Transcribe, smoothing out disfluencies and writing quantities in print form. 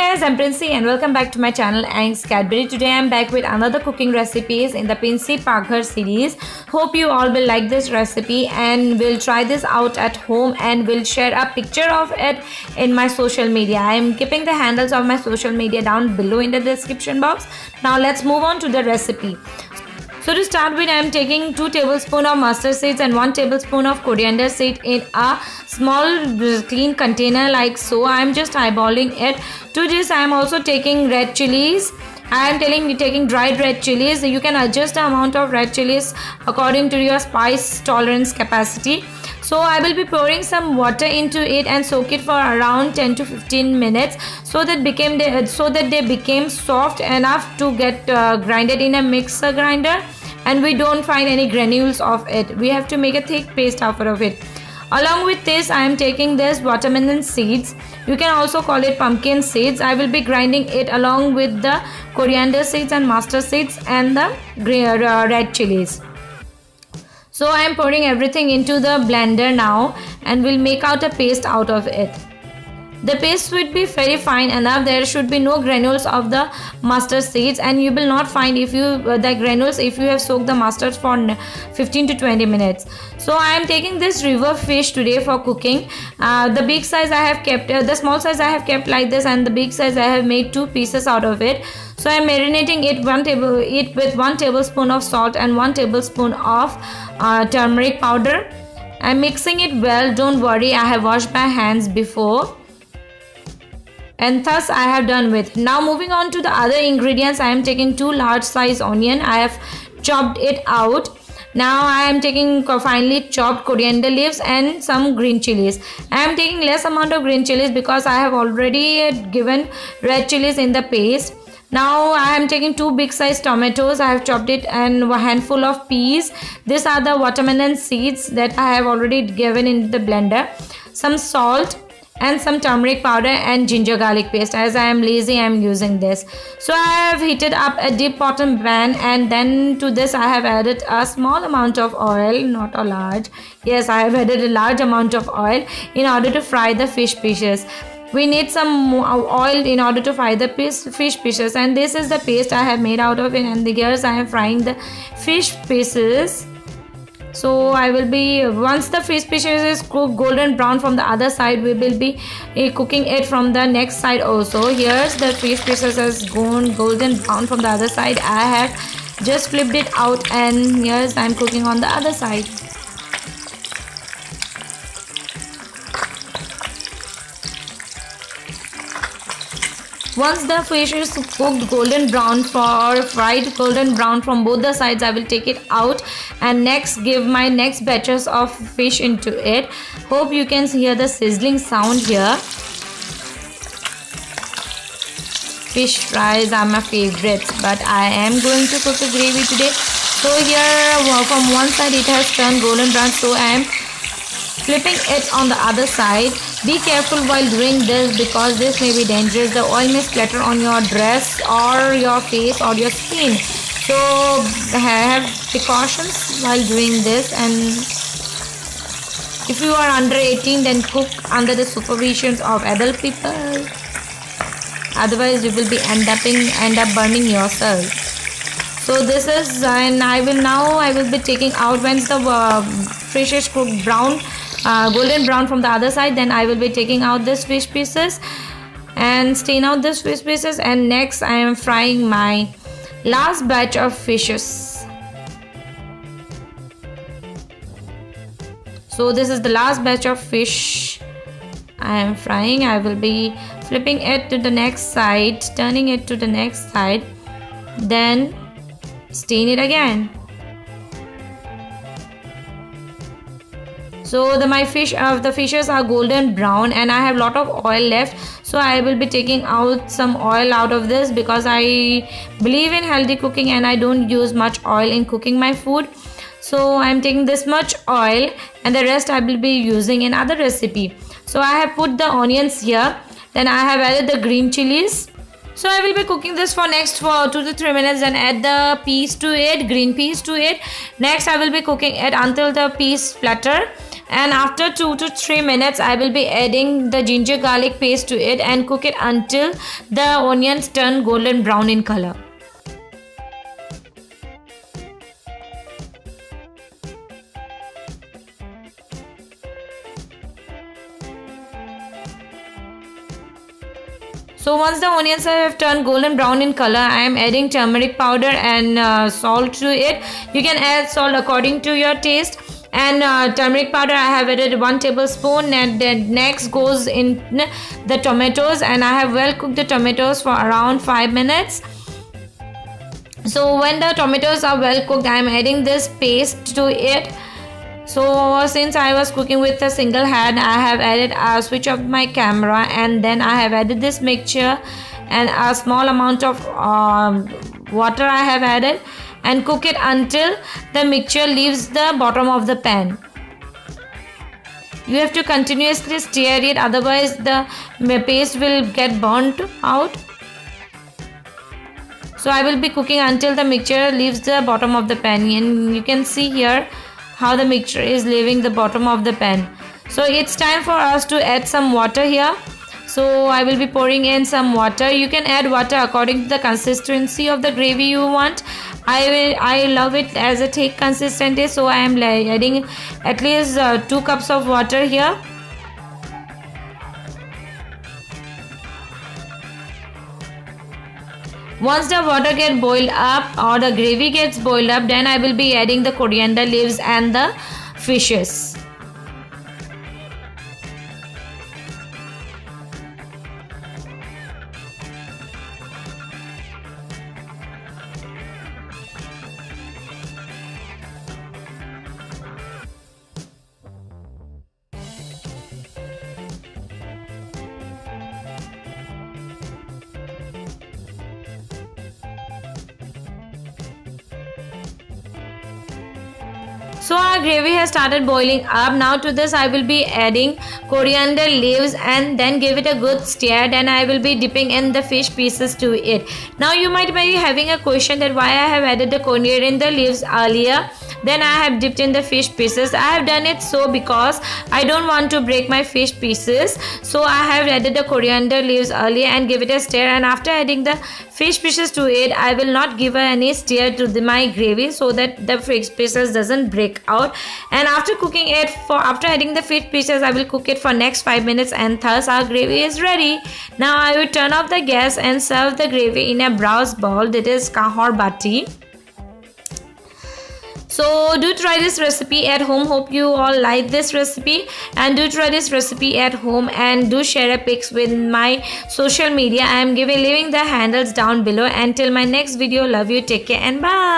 guys, I'm Princey and welcome back to my channel Ang's Cadbury. Today I'm back with another cooking recipes in the Princey Paghar series. Hope you all will like this recipe and will try this out at home and will share a picture of it in my social media. I am keeping the handles of my social media down below in the description box. Now let's move on to the recipe. So to start with, I am taking 2 tablespoons of mustard seeds and 1 tablespoon of coriander seed in a small clean container like so. I am just eyeballing it. To this, I am also taking red chilies. I am taking dried red chilies. You can adjust the amount of red chilies according to your spice tolerance capacity. So I will be pouring some water into it and soak it for around 10 to 15 minutes so that they became soft enough to get grinded in a mixer grinder and we don't find any granules of it. We have to make a thick paste out of it. Along with this, I am taking this watermelon seeds. You can also call it pumpkin seeds. I will be grinding it along with the coriander seeds and mustard seeds and the red chilies. So I am pouring everything into the blender now and will make out a paste out of it. The paste should be very fine enough. There should be no granules of the mustard seeds and you will not find the granules if you have soaked the mustard for 15 to 20 minutes. So I am taking this river fish today for cooking. The big size I have kept, the small size I have kept like this, and the big size I have made 2 pieces out of it. So I am marinating it with 1 tablespoon of salt and 1 tablespoon of turmeric powder. I am mixing it well. Don't worry, I have washed my hands before. And thus I have done with. Now moving on to the other ingredients, I am taking 2 large size onion. I have chopped it out. Now I am taking finely chopped coriander leaves and some green chilies. I am taking less amount of green chilies because I have already given red chilies in the paste. Now I am taking 2 big size tomatoes. I have chopped it and a handful of peas. These are the watermelon seeds that I have already given in the blender. Some salt and some turmeric powder and ginger garlic paste. As I am lazy, I am using this. So I have heated up a deep bottom pan and then to this I have added a small amount of oil, not a large. Yes, I have added a large amount of oil in order to fry the fish pieces. We need some oil in order to fry the fish pieces, and this is the paste I have made out of it, and here I am frying the fish pieces. So I will be, once the fish pieces is cooked golden brown from the other side, we will be cooking it from the next side also. Here's the fish pieces has gone golden brown from the other side. I have just flipped it out and here's I'm cooking on the other side. Once the fish is cooked golden brown fried golden brown from both the sides, I will take it out and next give my next batches of fish into it. Hope you can hear the sizzling sound here. Fish fries are my favorites, but I am going to cook a gravy today. So here from one side it has turned golden brown, so I am flipping it on the other side. Be careful while doing this because this may be dangerous. The oil may splatter on your dress or your face or your skin. So have precautions while doing this, and if you are under 18 then cook under the supervision of adult people. Otherwise you will be end up burning yourself. So this is, and I will be taking out once the fish is cooked brown, golden brown from the other side, then I will be taking out this fish pieces and stain out this fish pieces, and next I am frying my last batch of fishes. So this is the last batch of fish I am frying. I will be flipping it to the next side, turning it to the next side, then stain it again. So the fishes are golden brown and I have lot of oil left, so I will be taking out some oil out of this because I believe in healthy cooking and I don't use much oil in cooking my food. So I am taking this much oil and the rest I will be using in other recipe. So I have put the onions here, then I have added the green chilies. So I will be cooking this for next 2 to 3 minutes and add the peas to it, green peas to it. Next I will be cooking it until the peas splatter and after 2 to 3 minutes I will be adding the ginger garlic paste to it and cook it until the onions turn golden brown in color. So once the onions have turned golden brown in color, I am adding turmeric powder and salt to it. You can add salt according to your taste. And turmeric powder I have added 1 tablespoon, and then next goes in the tomatoes, and I have well cooked the tomatoes for around 5 minutes. So when the tomatoes are well cooked, I am adding this paste to it. So since I was cooking with a single hand, I have added a switch of my camera, and then I have added this mixture and a small amount of water I have added, and cook it until the mixture leaves the bottom of the pan. You have to continuously stir it, otherwise the paste will get burnt out. So I will be cooking until the mixture leaves the bottom of the pan, and you can see here how the mixture is leaving the bottom of the pan. So it's time for us to add some water here. So I will be pouring in some water. You can add water according to the consistency of the gravy you want. I love it as a thick consistency, so I am adding at least 2 cups of water here. Once the water gets boiled up or the gravy gets boiled up, then I will be adding the coriander leaves and the fishes. So our gravy has started boiling up. Now to this I will be adding coriander leaves and then give it a good stir. Then I will be dipping in the fish pieces to it. Now you might be having a question that why I have added the coriander leaves earlier, then I have dipped in the fish pieces. I have done it so because I don't want to break my fish pieces. So I have added the coriander leaves earlier and give it a stir, and after adding the fish pieces to it, I will not give any stir to my gravy so that the fish pieces doesn't break out. And after cooking it after adding the fish pieces, I will cook it for next 5 minutes, and thus our gravy is ready. Now I will turn off the gas and serve the gravy in a brass bowl, that is kahor bati. So do try this recipe at home. Hope you all like this recipe, and do try this recipe at home, and do share a pics with my social media. I am leaving the handles down below. Until my next video, love you, take care, and bye.